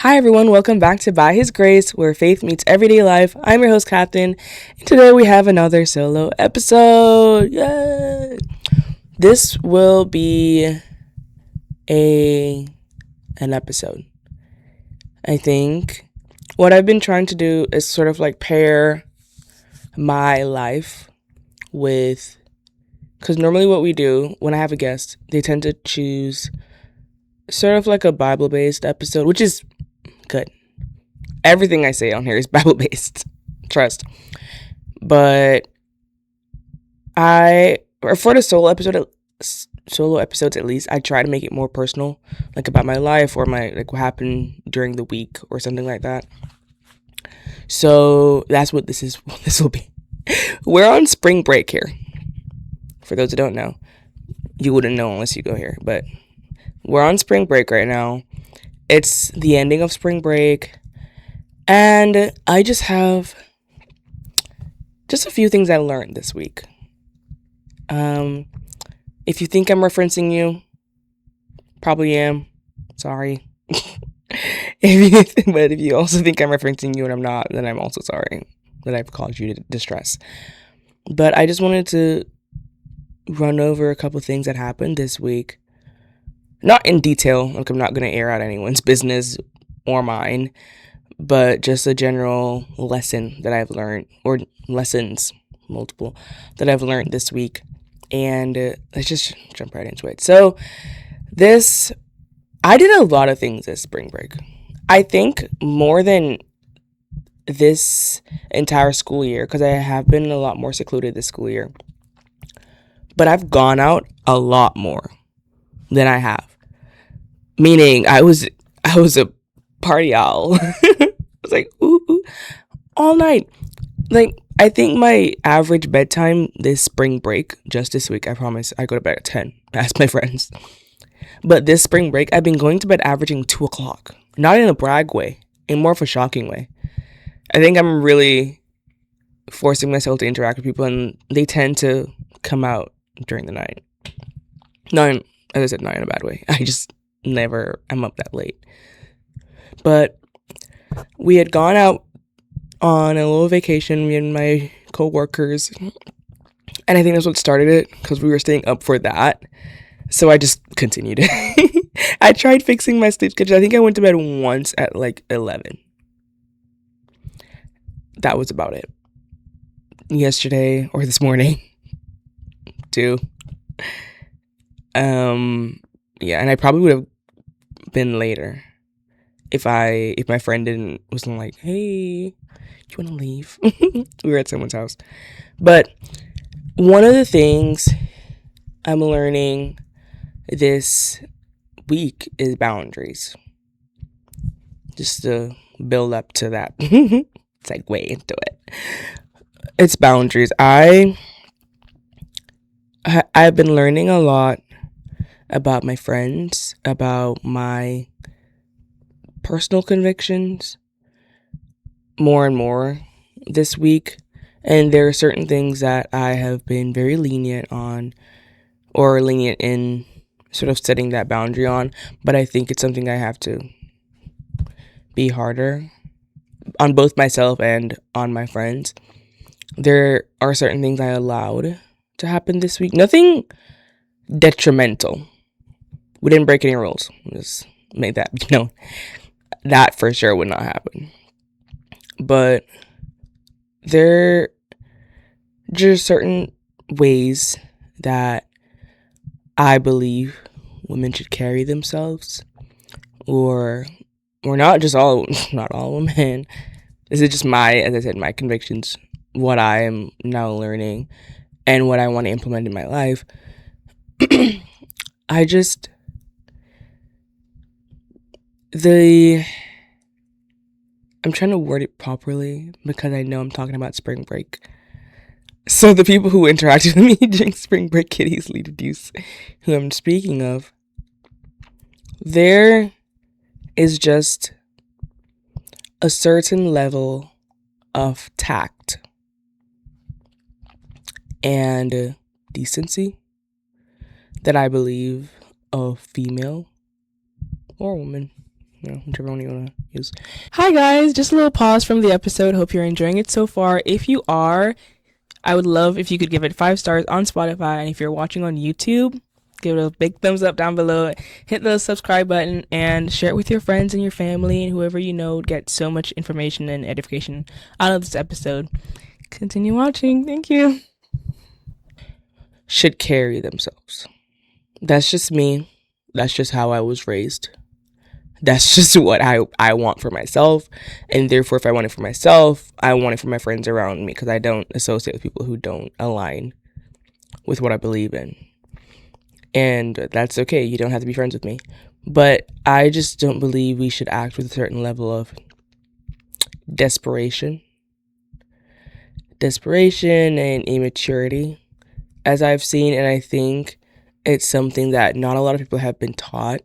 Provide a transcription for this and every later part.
Hi everyone, welcome back to By His Grace, where faith meets everyday life. I'm your host, Captain, and today we have another solo episode. Yay! This will be an episode. I think what I've been trying to do is sort of like pair my life with, because normally what we do when I have a guest, they tend to choose sort of like a Bible-based episode, which is good. Everything I say on here is Bible-based. Trust. But for the solo episodes at least, I try to make it more personal, like about my life or what happened during the week or something like that. So that's what this will be. We're on spring break here. For those who don't know, you wouldn't know unless you go here, but we're on spring break right now. It's the ending of spring break. And I just have a few things I learned this week. If you think I'm referencing you, probably am. Sorry. But if you also think I'm referencing you and I'm not, then I'm also sorry that I've caused you to distress. But I just wanted to run over a couple things that happened this week. Not in detail, like I'm not going to air out anyone's business or mine, but just a general lesson that I've learned, or lessons, multiple, that I've learned this week. And let's just jump right into it. So I did a lot of things this spring break. I think more than this entire school year, because I have been a lot more secluded this school year. But I've gone out a lot more than I have. Meaning I was a party owl. I was like, ooh, all night. Like, I think my average bedtime this spring break, just this week, I promise, I go to bed at 10. Ask my friends. But this spring break, I've been going to bed averaging 2 o'clock. Not in a brag way, in more of a shocking way. I think I'm really forcing myself to interact with people, and they tend to come out during the night. Not, as I said, not in a bad way. I just I'm up that late. But we had gone out on a little vacation, me and my co-workers, and I think that's what started it, because we were staying up for that. So I just continued. I tried fixing my sleep schedule. I think I went to bed once at like 11. That was about it. Yesterday or this morning too. Yeah, and I probably would have been later if my friend wasn't like, hey, you want to leave? We were at someone's house. But one of the things I'm learning this week is boundaries. Just to build up to that. Segue into it. It's boundaries. I've been learning a lot about my friends, about my personal convictions more and more this week. And there are certain things that I have been very lenient on, or lenient in sort of setting that boundary on. But I think it's something I have to be harder on both myself and on my friends. There are certain things I allowed to happen this week. Nothing detrimental. We didn't break any rules. Just make that known. That for sure would not happen. But there are just certain ways that I believe women should carry themselves, or not all women. This is just as I said, my convictions, what I am now learning, and what I want to implement in my life. I'm trying to word it properly because I know I'm talking about spring break. So the people who interacted with me during spring break can easily deduce who I'm speaking of. There is just a certain level of tact and decency that I believe a female or woman, whichever one you want to use. Hi guys, just a little pause from the episode. Hope you're enjoying it so far. If you are, I would love if you could give it 5 stars on Spotify, and if you're watching on YouTube, give it a big thumbs up down below. Hit the subscribe button and share it with your friends and your family and whoever you know would get so much information and edification out of this episode. Continue watching. Thank you. Should carry themselves. That's just me. That's just how I was raised. That's just what I want for myself. And therefore, if I want it for myself, I want it for my friends around me, because I don't associate with people who don't align with what I believe in. And that's okay. You don't have to be friends with me. But I just don't believe we should act with a certain level of desperation and immaturity, as I've seen. And I think it's something that not a lot of people have been taught.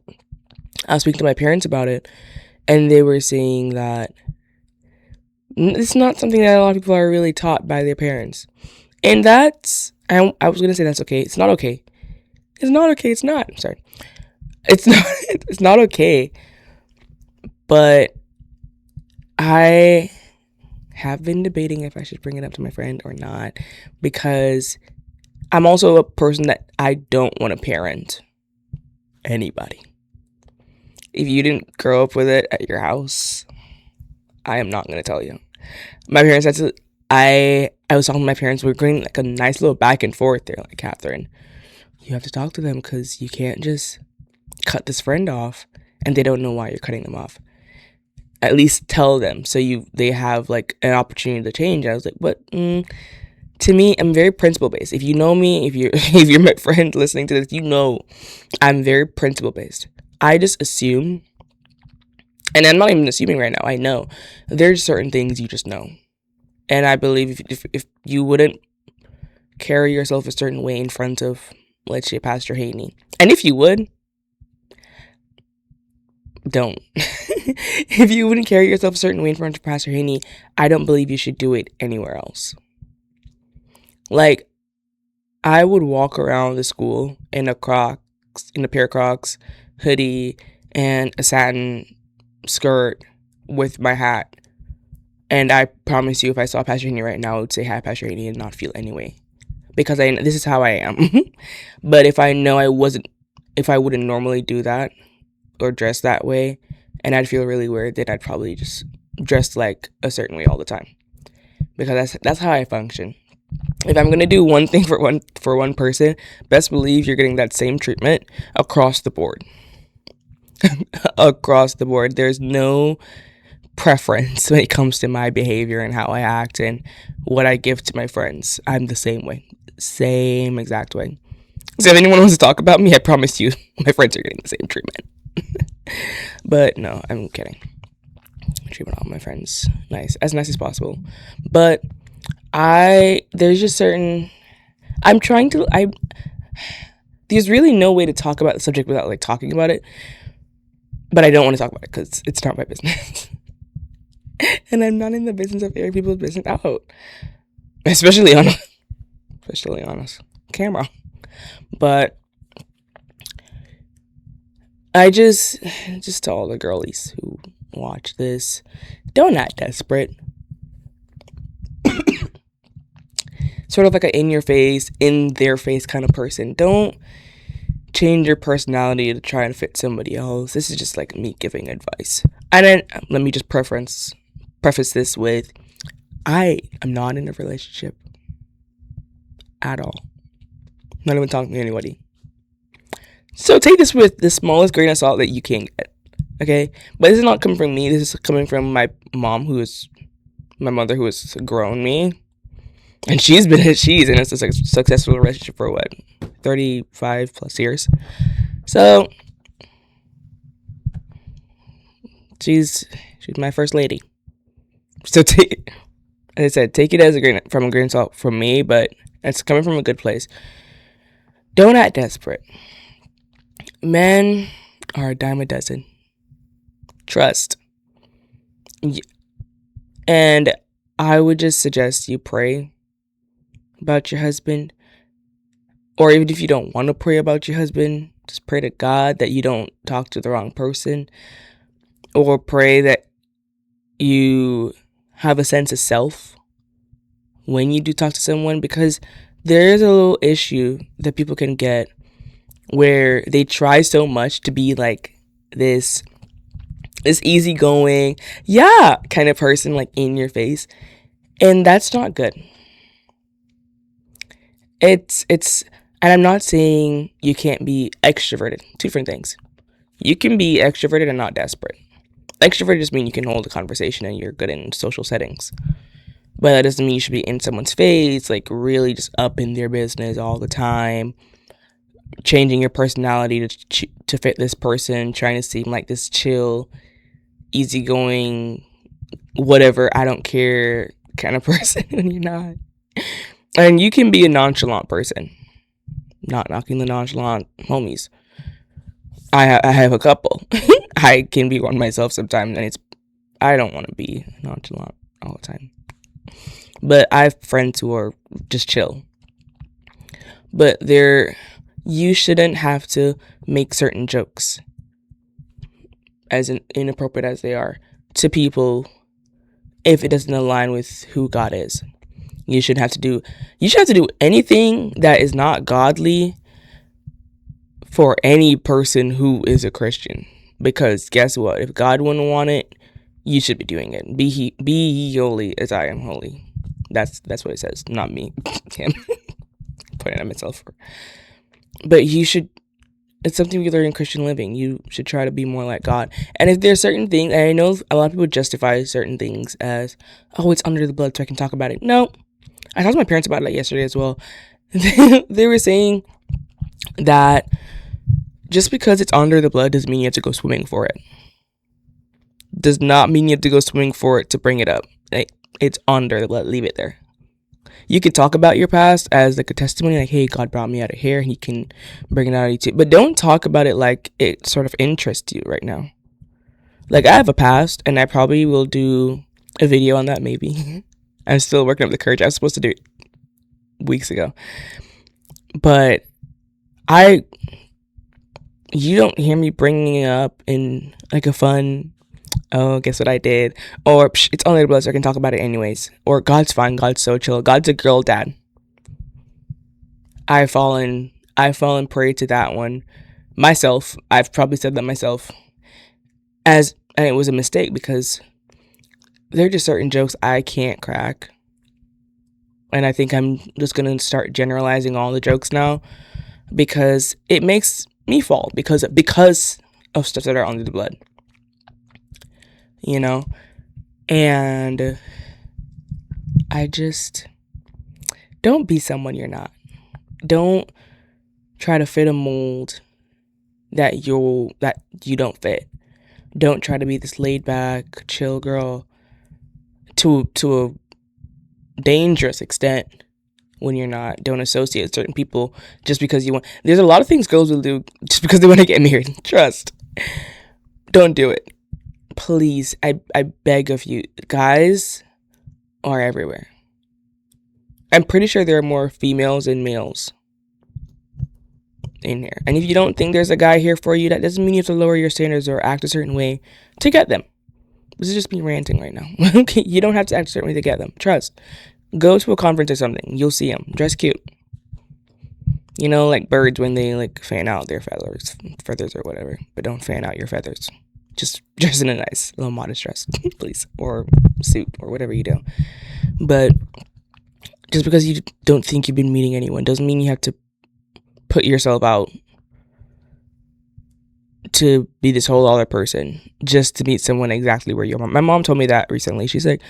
I was speaking to my parents about it, and they were saying that it's not something that a lot of people are really taught by their parents. And that's, I was going to say that's okay. It's not okay. It's not okay. It's not. I'm sorry. It's not okay. But I have been debating if I should bring it up to my friend or not, because I'm also a person that I don't want to parent anybody. If you didn't grow up with it at your house, I am not going to tell you. My parents had to, I was talking to my parents. We were going like a nice little back and forth there. Like, Catherine, you have to talk to them, because you can't just cut this friend off and they don't know why you're cutting them off. At least tell them so they have like an opportunity to change. I was like, but to me, I'm very principle based. If you know me, if you're my friend listening to this, you know I'm very principle based. I just assume, and I'm not even assuming right now, I know there's certain things you just know. And I believe if you wouldn't carry yourself a certain way in front of, let's say, Pastor Haney, and if you would, don't. If you wouldn't carry yourself a certain way in front of Pastor Haney, I don't believe you should do it anywhere else. Like, I would walk around the school in a pair of Crocs, hoodie, and a satin skirt with my hat. And I promise you, if I saw Pastor Haney right now, I would say hi, Pastor Haney, and not feel anyway. Because this is how I am. But if I know if I wouldn't normally do that or dress that way, and I'd feel really weird, then I'd probably just dress like a certain way all the time. Because that's how I function. If I'm gonna do one thing for one person, best believe you're getting that same treatment across the board. Across the board. There's no preference when it comes to my behavior and how I act and what I give to my friends. I'm the same way. Same exact way. So if anyone wants to talk about me, I promise you my friends are getting the same treatment. But no, I'm kidding. I treat all my friends nice as possible. But there's just certain, there's really no way to talk about the subject without like talking about it. But I don't want to talk about it because it's not my business. And I'm not in the business of airing people's business out. Especially on camera. But I just to all the girlies who watch this, don't act desperate. Sort of like an in their face kind of person. Don't change your personality to try and fit somebody else. This is just like me giving advice. And then let me just preface this with, I am not in a relationship at all. Not even talking to anybody. So take this with the smallest grain of salt that you can get. Okay? But this is not coming from me. This is coming from my mom, my mother, who has grown me. And she's in a successful relationship for 35 plus years. So she's my first lady. So as I said, take it as a grain of salt from me, but it's coming from a good place. Don't act desperate. Men are a dime a dozen. Trust. And I would just suggest you pray about your husband. Or even if you don't want to pray about your husband, just pray to God that you don't talk to the wrong person. or pray that you have a sense of self when you do talk to someone, because there is a little issue that people can get where they try so much to be like this easygoing, yeah, kind of person, like in your face, and that's not good. It's and I'm not saying you can't be extroverted. Two different things. You can be extroverted and not desperate. Extroverted just means you can hold a conversation and you're good in social settings. But that doesn't mean you should be in someone's face, like really just up in their business all the time, changing your personality to fit this person, trying to seem like this chill, easygoing, whatever, I don't care kind of person when you're not. And you can be a nonchalant person. Not knocking the nonchalant homies. I have a couple. I can be one myself sometimes, and I don't want to be nonchalant all the time. But I have friends who are just chill. But you shouldn't have to make certain jokes, as inappropriate as they are, to people if it doesn't align with who God is. You should have to do anything that is not godly for any person who is a Christian. Because guess what? If God wouldn't want it, you should be doing it. Be ye holy as I am holy. That's what it says, not me. Him. Pointing at myself. But you should. It's something we learn in Christian living. You should try to be more like God. And if there's certain things, and I know a lot of people justify certain things as, oh, it's under the blood, so I can talk about it. No, I talked to my parents about it yesterday as well. They were saying that just because it's under the blood doesn't mean you have to go swimming for it. Does not mean you have to go swimming for it to bring it up. It's under the blood. Leave it there. You could talk about your past as like a testimony, like, hey, God brought me out of here, and He can bring it out of you too. But don't talk about it like it sort of interests you right now. Like, I have a past, and I probably will do a video on that maybe. I'm still working up the courage. I was supposed to do it weeks ago. But you don't hear me bringing it up in like a fun, oh, guess what I did? Or, it's only the blood, so I can talk about it anyways. Or, God's fine, God's so chill, God's a girl dad. I've fallen prey to that one myself. I've probably said that myself. And it was a mistake, because there are just certain jokes I can't crack. And I think I'm just going to start generalizing all the jokes now, because it makes me fall because of stuff that are under the blood. You know? And I just, don't be someone you're not. Don't try to fit a mold that you don't fit. Don't try to be this laid back, chill girl to a dangerous extent when you're not. Don't associate with certain people just because you want. There's a lot of things girls will do just because they want to get married. Trust. Don't do it. Please, I beg of you. Guys are everywhere. I'm pretty sure there are more females than males in here. And if you don't think there's a guy here for you, that doesn't mean you have to lower your standards or act a certain way to get them. This is just me ranting right now. Okay, you don't have to act a certain way to get them. Trust. Go to a conference or something. You'll see them. Dress cute. You know, like birds when they like fan out their feathers or whatever. But don't fan out your feathers. Just dress in a nice little modest dress, please, or suit or whatever you do. But just because you don't think you've been meeting anyone doesn't mean you have to put yourself out to be this whole other person just to meet someone exactly where you are. My mom told me that recently. She's like,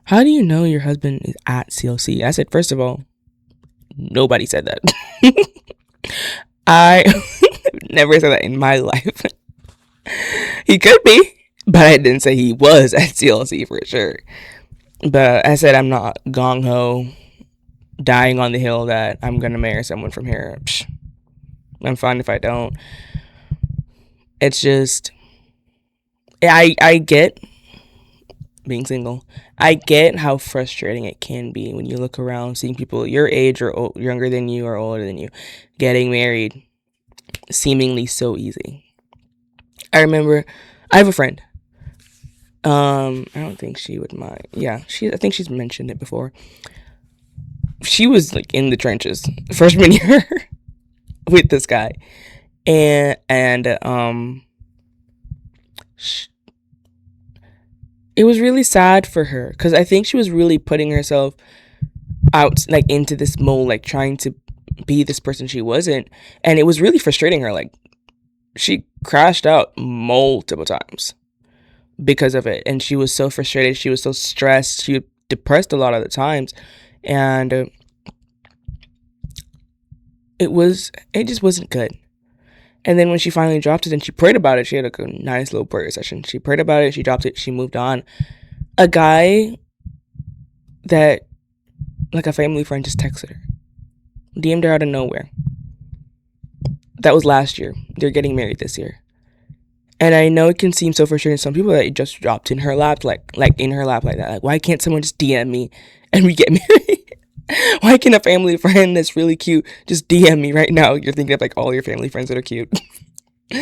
how do you know your husband is at CLC? I said, first of all, nobody said that. I never said that in my life. He could be, but I didn't say he was at CLC for sure. But I said I'm not gung-ho, dying on the hill that I'm going to marry someone from here. I'm fine if I don't. It's just, I get being single. I get how frustrating it can be when you look around seeing people your age or younger than you or older than you getting married seemingly so easy. I remember, I have a friend. I don't think she would mind. Yeah, I think she's mentioned it before. She was like in the trenches freshman year with this guy, and it was really sad for her because I think she was really putting herself out like into this mold, like trying to be this person she wasn't, and it was really frustrating her. Like she crashed out multiple times because of it, and she was so frustrated. She was so stressed. She was depressed a lot of the times, and it just wasn't good. And then when she finally dropped it and she prayed about it, she had like a nice little prayer session. She prayed about it, she dropped it, she moved on. A guy that, like a family friend, just texted her, DM'd her out of nowhere. That was last year. They're getting married this year. And I know it can seem so frustrating to some people that it just dropped in her lap, like in her lap like that. Like, why can't someone just DM me and we get married? Why can't a family friend that's really cute just DM me right now? You're thinking of like all your family friends that are cute. But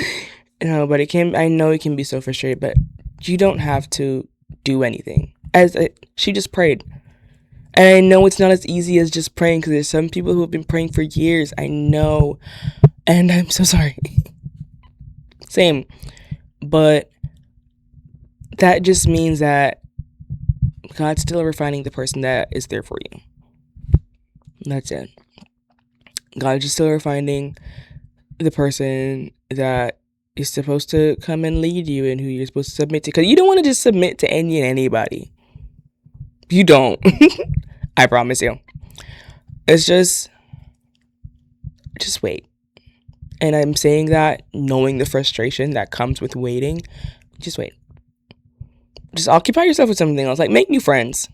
I know it can be so frustrating, but you don't have to do anything. She just prayed. And I know it's not as easy as just praying because there's some people who have been praying for years. I know. And I'm so sorry. Same. But that just means that God's still refining the person that is there for you. That's it. God's just still refining the person that is supposed to come and lead you and who you're supposed to submit to. Because you don't want to just submit to any and anybody. You don't. I promise you. It's just wait. And I'm saying that knowing the frustration that comes with waiting. Just wait. Just occupy yourself with something else. Like, make new friends.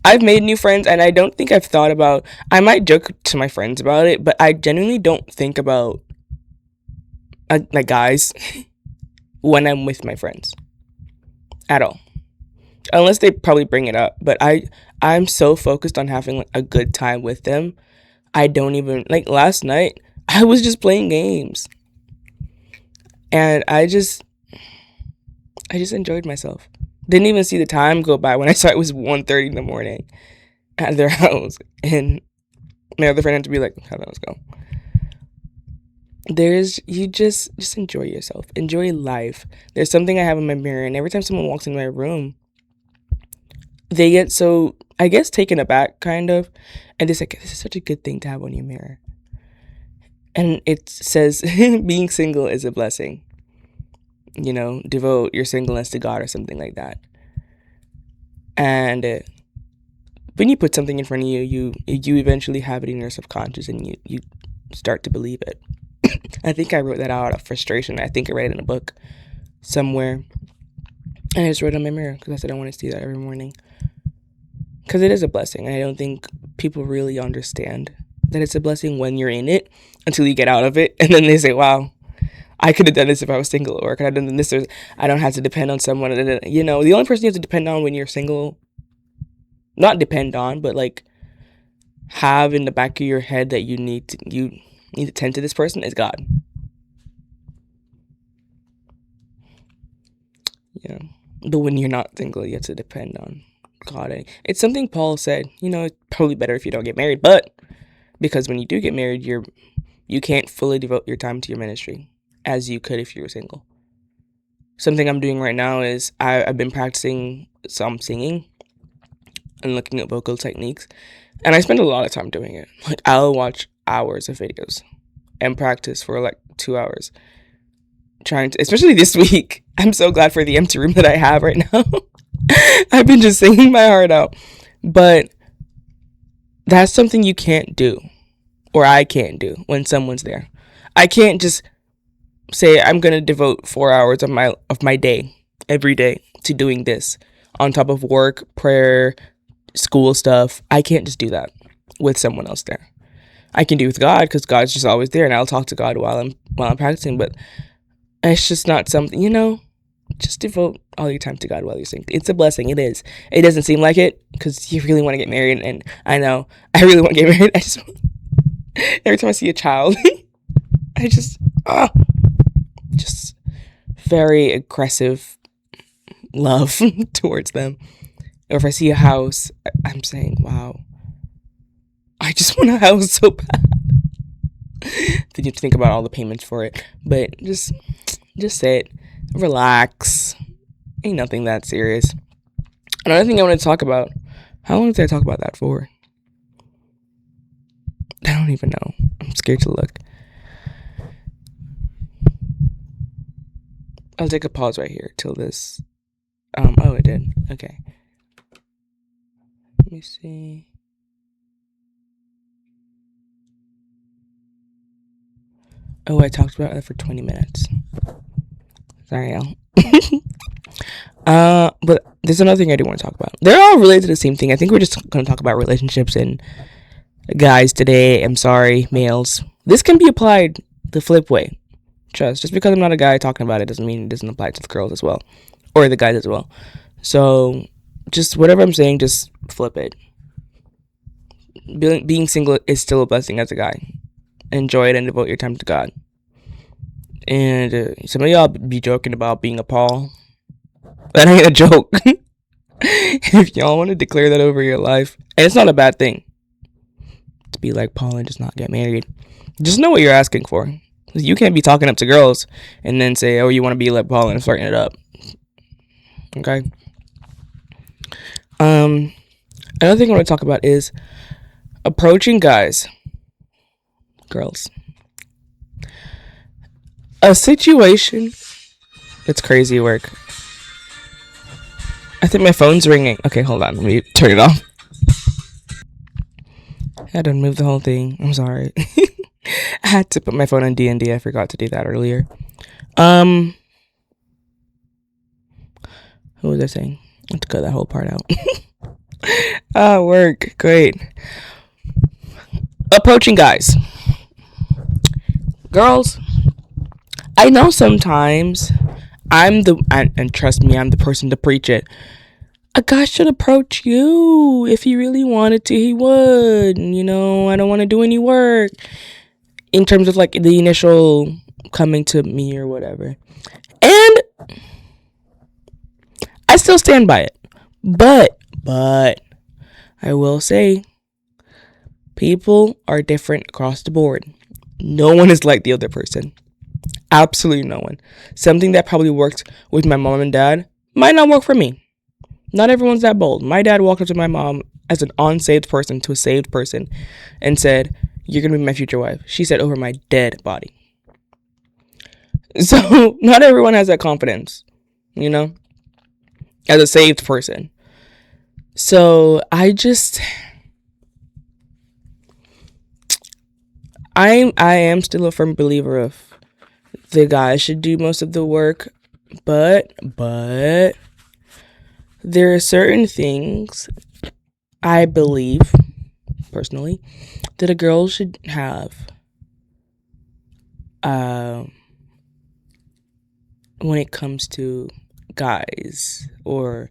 I've made new friends, and I don't think I've thought about... I might joke to my friends about it, but I genuinely don't think about, like, guys when I'm with my friends. At all. Unless they probably bring it up. But I'm so focused on having like, a good time with them. I don't even... Like, last night, I was just playing games. And I just enjoyed myself. Didn't even see the time go by when I saw it was 1:30 in the morning at their house. And my other friend had to be like, how let's go. You just enjoy yourself. Enjoy life. There's something I have in my mirror, and every time someone walks in my room, they get so, I guess, taken aback, kind of. And it's like, this is such a good thing to have on your mirror. And it says, being single is a blessing. Devote your singleness to God or something like that. And when you put something in front of you, you eventually have it in your subconscious and you start to believe it. I think I wrote that out of frustration. I think I read it in a book somewhere. And I just wrote it on my mirror because I said I want to see that every morning. Because it is a blessing. And I don't think people really understand that it's a blessing when you're in it until you get out of it. And then they say, wow, I could have done this if I was single, or I could have done this. Or I don't have to depend on someone. The only person you have to depend on when you're single, not depend on, but like have in the back of your head that you need to tend to this person is God. Yeah. But when you're not single, you have to depend on God. It's something Paul said. It's probably better if you don't get married, but because when you do get married, you can't fully devote your time to your ministry as you could if you were single. Something I'm doing right now is I've been practicing some singing and looking at vocal techniques, and I spend a lot of time doing it. Like, I'll watch hours of videos and practice for like 2 hours, trying to, especially this week. I'm so glad for the empty room that I have right now. I've been just singing my heart out, but that's something you can't do, or I can't do when someone's there. I can't just say I'm gonna devote 4 hours of my day every day to doing this on top of work, prayer, school stuff. I can't just do that with someone else there. I can do with God because God's just always there, and I'll talk to God while I'm practicing. But it's just not something, just devote all your time to God while you're singing. It's a blessing. It is. It doesn't seem like it because you really want to get married, and I know I really want to get married. I just every time I see a child, I just very aggressive love towards them. Or if I see a house, I'm saying, wow, I just want a house so bad. Then you have to think about all the payments for it. But just sit, relax. Ain't nothing that serious. Another thing I want to talk about. How long did I talk about that for? I don't even know. I'm scared to look. I'll take a pause right here till this. Oh, it did. Okay. Let me see. Oh, I talked about it for 20 minutes. Sorry, y'all. But there's another thing I do want to talk about. They're all related to the same thing. I think we're just going to talk about relationships and guys today. I'm sorry, males. This can be applied the flip way. Just because I'm not a guy talking about it doesn't mean it doesn't apply to the girls as well. Or the guys as well. So, just whatever I'm saying, just flip it. Being single is still a blessing as a guy. Enjoy it and devote your time to God. And some of y'all be joking about being a Paul. That ain't a joke. If y'all want to declare that over your life, and it's not a bad thing to be like Paul and just not get married. Just know what you're asking for. You can't be talking up to girls and then say, oh, you want to be like Paul and flirting it up. Okay. Another thing I want to talk about is approaching guys, girls. A situation. It's crazy work. I think my phone's ringing. Okay, hold on. Let me turn it off. I had to move the whole thing. I'm sorry. I had to put my phone on D&D. I forgot to do that earlier. What was I saying? I have to cut that whole part out. Work. Great. Approaching guys. Girls, I know sometimes and trust me, I'm the person to preach it. A guy should approach you. If he really wanted to, he would. I don't want to do any work. In terms of like the initial coming to me or whatever. And I still stand by it. But I will say people are different across the board. No one is like the other person. Absolutely no one. Something that probably worked with my mom and dad might not work for me. Not everyone's that bold. My dad walked up to my mom as an unsaved person to a saved person and said, you're going to be my future wife. She said, over my dead body. So not everyone has that confidence, as a saved person. So I am still a firm believer of the guy should do most of the work, but there are certain things I believe personally that a girl should have when it comes to guys or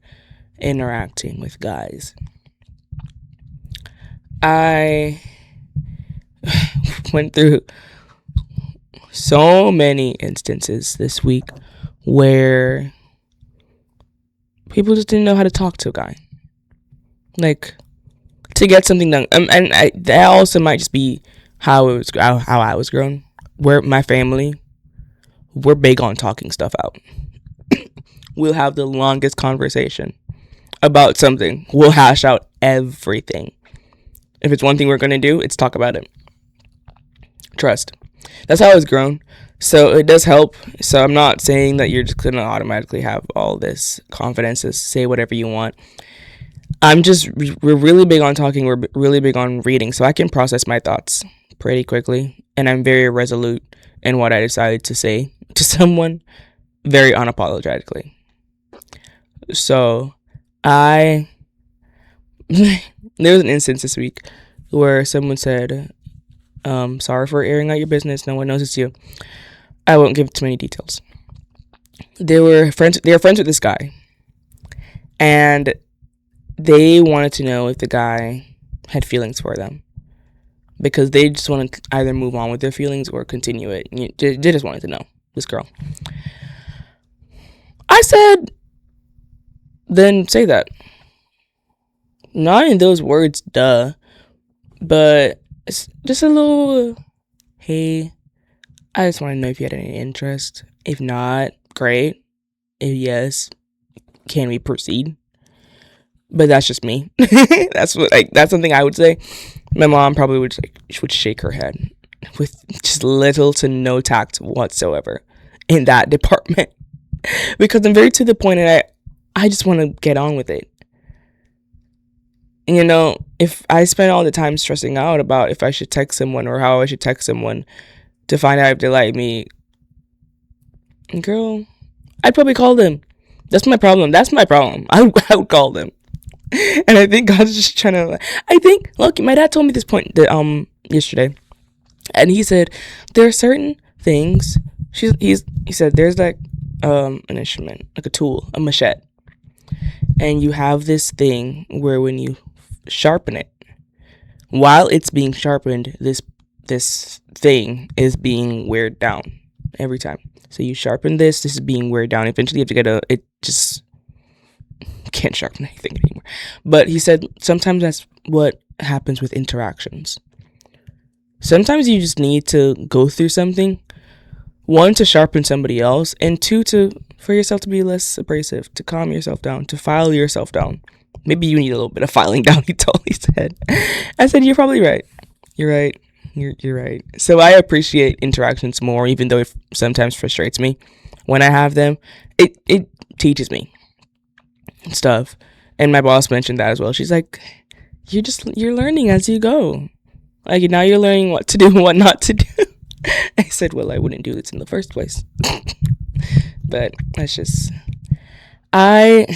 interacting with guys. I went through so many instances this week where people just didn't know how to talk to a guy, like to get something done. And that also might just be how I was grown. Where my family, we're big on talking stuff out. We'll have the longest conversation about something. We'll hash out everything. If it's one thing we're gonna do, it's talk about it. Trust. That's how I was grown. So it does help. So I'm not saying that you're just going to automatically have all this confidence to say whatever you want. We're really big on talking. We're really big on reading. So I can process my thoughts pretty quickly. And I'm very resolute in what I decide to say to someone very unapologetically. So there was an instance this week where someone said, sorry for airing out your business. No one knows it's you. I won't give too many details. They were friends with this guy. And they wanted to know if the guy had feelings for them. Because they just wanted to either move on with their feelings or continue it. They just wanted to know, this girl. I said, then say that. Not in those words, duh, but it's just a little, hey, I just want to know if you had any interest. If not, great. If yes, can we proceed? But that's just me. That's something I would say. My mom probably would shake her head with just little to no tact whatsoever in that department. Because I'm very to the point, and I just want to get on with it. You know, if I spend all the time stressing out about if I should text someone or how I should text someone to find out if they like me, girl, I'd probably call them. That's my problem. I would call them. And I think God's just trying to. I think, look, my dad told me this point yesterday, and he said there are certain things. He said there's like an instrument, like a tool, a machete, and you have this thing where when you sharpen it, while it's being sharpened, this thing is being weared down every time. So you sharpen this is being weared down. Eventually, you have to get it just can't sharpen anything anymore. But he said sometimes that's what happens with interactions. Sometimes you just need to go through something, one, to sharpen somebody else, and two, for yourself to be less abrasive, to calm yourself down, to file yourself down. Maybe you need a little bit of filing down, he totally said. I said, you're probably right. You're right. You're right. So I appreciate interactions more, even though it sometimes frustrates me when I have them. It teaches me stuff. And my boss mentioned that as well. She's like, you're learning as you go. Like, now you're learning what to do and what not to do. I said, well, I wouldn't do this in the first place. But that's just, I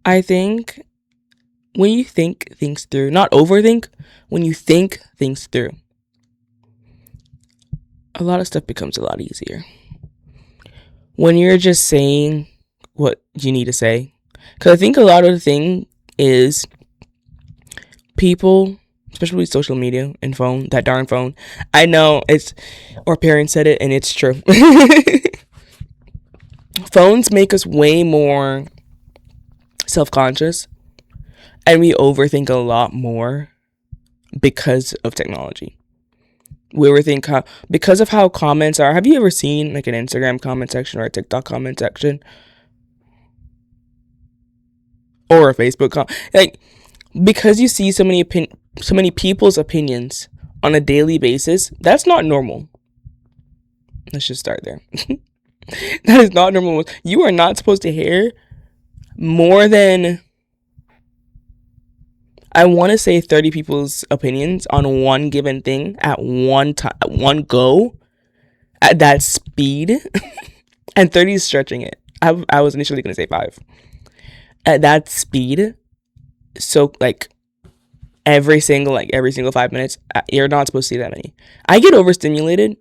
think when you think things through, not overthink, when you think things through, a lot of stuff becomes a lot easier. When you're just saying what you need to say. Because I think a lot of the thing is people, especially with social media and phone, that darn phone. I know our parents said it and it's true. Phones make us way more self-conscious and we overthink a lot more because of technology. We overthink because of how comments are. Have you ever seen like an Instagram comment section or a TikTok comment section? Or a Facebook like, because you see so many people's opinions on a daily basis, that's not normal. Let's just start there. That is not normal. You are not supposed to hear more than, I want to say, 30 people's opinions on one given thing at one time, at one go, at that speed. And 30 is stretching it. I was initially going to say 5. At that speed. So like every single 5 minutes, you're not supposed to see that many. I get overstimulated,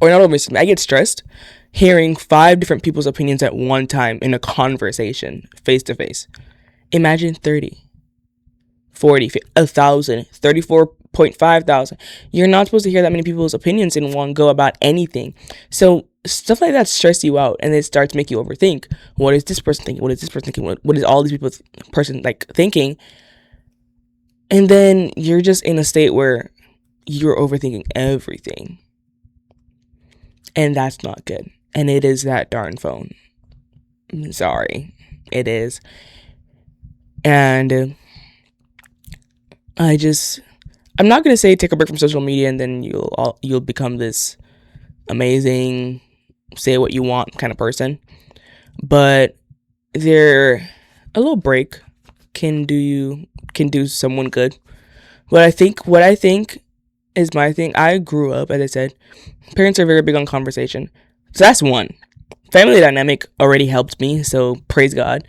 or not overstimulated, I get stressed hearing 5 different people's opinions at one time in a conversation, face to face. Imagine 30, 40, 1,000, 34,500. You're not supposed to hear that many people's opinions in one go about anything. So stuff like that stress you out, and it starts making you overthink. What is this person thinking? What is this person thinking? What is all these people's person like thinking? And then you're just in a state where you're overthinking everything. And that's not good. And it is that darn phone. I'm sorry. It is. And I'm not going to say take a break from social media and then you'll become this amazing, say what you want kind of person. But a little break can do someone good. What I think is my thing. I grew up, as I said, parents are very big on conversation. So that's one. Family dynamic already helped me, so praise God.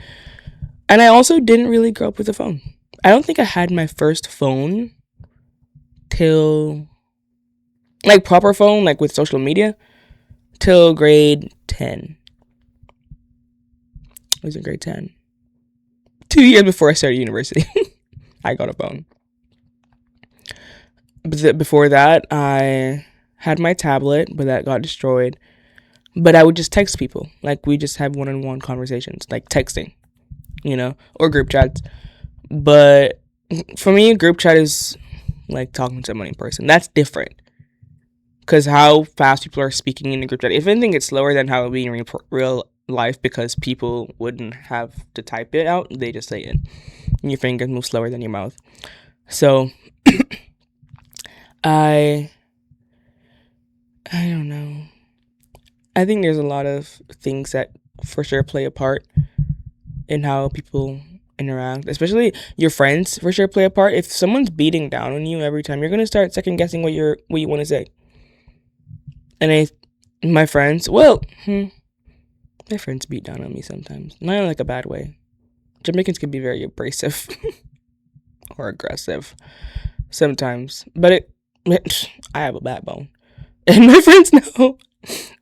And I also didn't really grow up with a phone. I don't think I had my first phone till, like, proper phone, like with social media, till grade 10. I was in grade 10. 2 years before I started university, I got a phone. Before that, I had my tablet, but that got destroyed. But I would just text people. Like, we just have one-on-one conversations, like texting, or group chats. But for me, group chat is like talking to someone in person. That's different. Because how fast people are speaking in the group chat. If anything, it's slower than how it would be in real life, because people wouldn't have to type it out. They just say it. And your fingers move slower than your mouth. So, I don't know. I think there's a lot of things that for sure play a part in how people interact, especially your friends for sure play a part. If someone's beating down on you every time, you're gonna start second guessing what you want to say. And my friends, my friends beat down on me sometimes, not in like a bad way. Jamaicans can be very abrasive or aggressive sometimes, but I have a backbone, and my friends know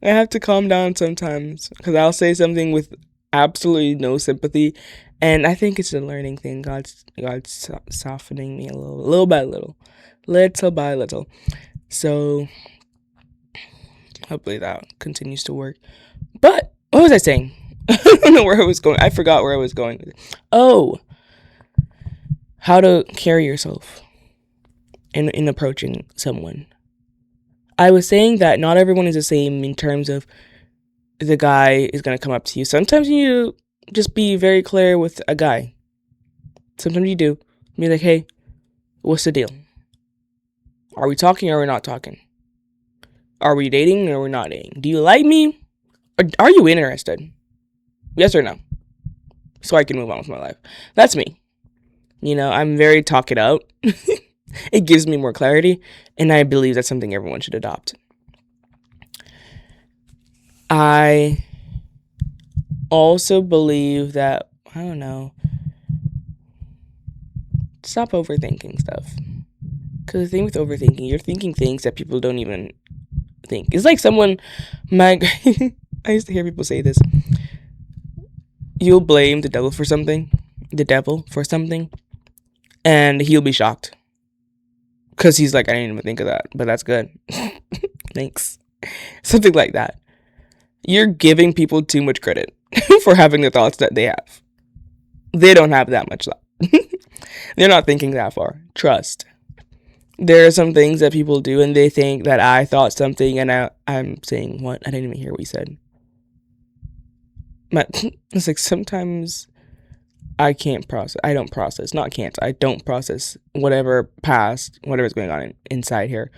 I have to calm down sometimes, because I'll say something with absolutely no sympathy, and I think it's a learning thing. God's softening me little by little by little. So hopefully that continues to work. But what was I saying? I don't know where I was going. I forgot where I was going. Oh, how to carry yourself in approaching someone. I was saying that not everyone is the same in terms of the guy is going to come up to you. Sometimes you just be very clear with a guy. Sometimes you do. Be like, hey, what's the deal? Are we talking or are we not talking? Are we dating or we're not dating? Do you like me? Or are you interested? Yes or no? So I can move on with my life. That's me. I'm very talk it out. It gives me more clarity, and I believe that's something everyone should adopt. I also believe that, I don't know, stop overthinking stuff. Because the thing with overthinking, you're thinking things that people don't even think. It's like I used to hear people say this. You'll blame the devil for something, and he'll be shocked. Because he's like, I didn't even think of that, but that's good. Thanks. Something like that. You're giving people too much credit for having the thoughts that they have. They don't have that much thought. They're not thinking that far. Trust. There are some things that people do and they think that I thought something and I'm saying, what? I didn't even hear what you said. It's like sometimes I don't process whatever's going on inside here.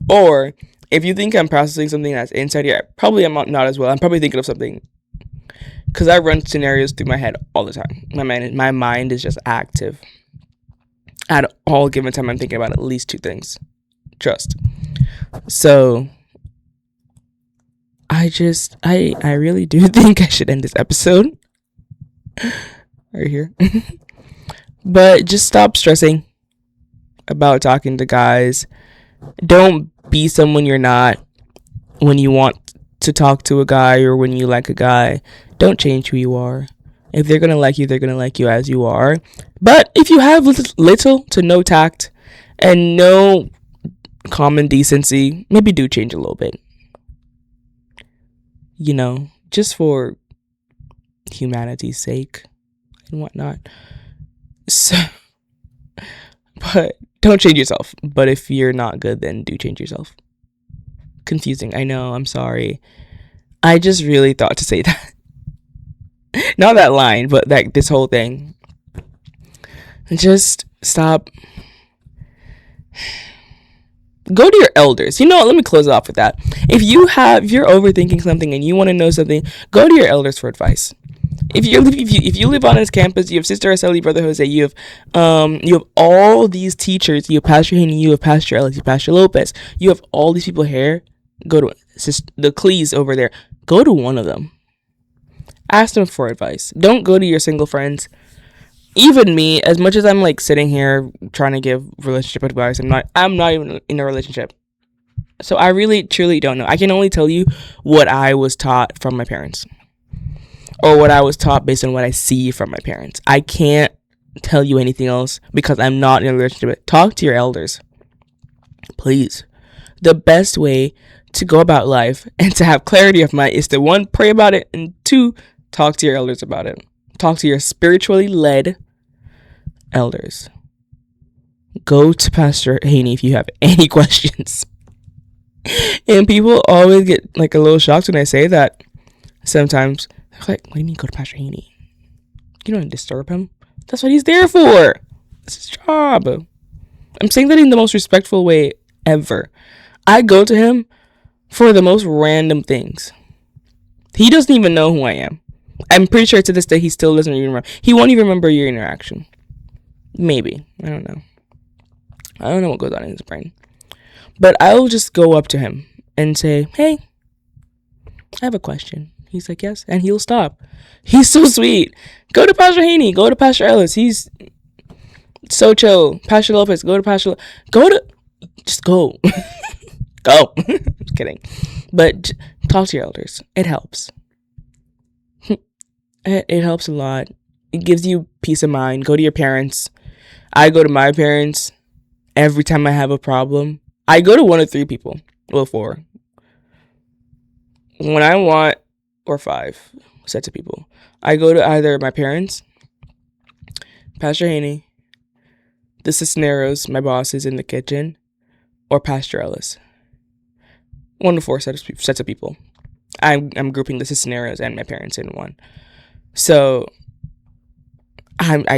Or if you think I'm processing something that's inside here, probably I'm not as well. I'm probably thinking of something, because I run scenarios through my head all the time. My mind is just active. At all given time, I'm thinking about at least two things. Trust. So I really do think I should end this episode right here. But just stop stressing about talking to guys. Don't be someone you're not when you want to talk to a guy or when you like a guy. Don't change who you are. If they're going to like you, they're going to like you as you are. But if you have little to no tact and no common decency, maybe do change a little bit. Just for humanity's sake and whatnot. So, but don't change yourself. But if you're not good, then do change yourself. Confusing. I know. I'm sorry. I just really thought to say that. Not that line, but like this whole thing. Just stop. Go to your elders. Let me close off with that. If you're overthinking something and you want to know something, go to your elders for advice. If you live on this campus, you have Sister Araceli, Brother Jose, you have all these teachers, you have Pastor Haney, you have Pastor Ellis, you have Pastor Lopez, you have all these people here. Go to the Clees over there. Go to one of them. Ask them for advice. Don't go to your single friends. Even me, as much as I'm like sitting here trying to give relationship advice, I'm not even in a relationship. So I really truly don't know. I can only tell you what I was taught from my parents. Or what I was taught based on what I see from my parents. I can't tell you anything else because I'm not in a relationship. Talk to your elders. Please. The best way to go about life and to have clarity of mind is to, one, pray about it, and two, talk to your elders about it. Talk to your spiritually led elders. Go to Pastor Haney if you have any questions. And people always get like a little shocked when I say that. Sometimes they're like, what do you mean go to Pastor Haney? You don't disturb him. That's what he's there for. That's his job. I'm saying that in the most respectful way ever. I go to him for the most random things. He doesn't even know who I am. I'm pretty sure to this day he still doesn't even remember. He won't even remember your interaction. Maybe. I don't know. I don't know what goes on in his brain. But I'll just go up to him and say, hey, I have a question. He's like, yes. And he'll stop. He's so sweet. Go to Pastor Haney. Go to Pastor Ellis. He's so chill. Pastor Lopez. Go to Pastor. Just go. Go. Just kidding. But talk to your elders. It helps. It helps a lot. It gives you peace of mind. Go to your parents. I go to my parents every time I have a problem. I go to one of three people. Well, four. When I want, or five sets of people. I go to either my parents, Pastor Haney, the Cisneros, my bosses in the kitchen, or Pastor Ellis. One to four sets of people. I'm grouping the Cisneros and my parents in one. So if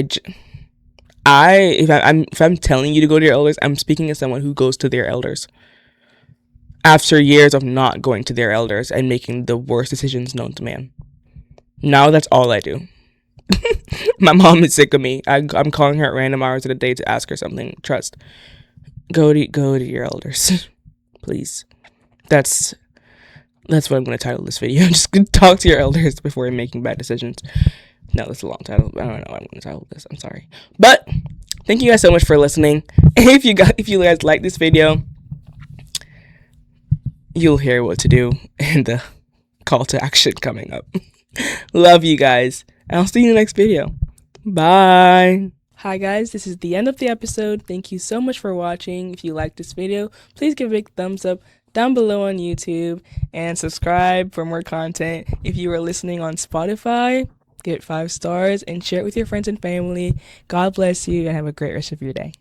I'm telling you to go to your elders, I'm speaking as someone who goes to their elders after years of not going to their elders and making the worst decisions known to man. Now that's all I do. My mom is sick of me. I'm calling her at random hours of the day to ask her something. Trust. Go to your elders, please. That's what I'm going to title this video. Just talk to your elders before you're making bad decisions. No, that's a long title. I don't know what I'm going to title this. I'm sorry. But thank you guys so much for listening. If you guys like this video, you'll hear what to do and the call to action coming up. Love you guys. And I'll see you in the next video. Bye. Hi guys, this is the end of the episode. Thank you so much for watching. If you liked this video, please give a big thumbs up down below on YouTube and subscribe for more content. If you are listening on Spotify, give it 5 stars and share it with your friends and family. God bless you and have a great rest of your day.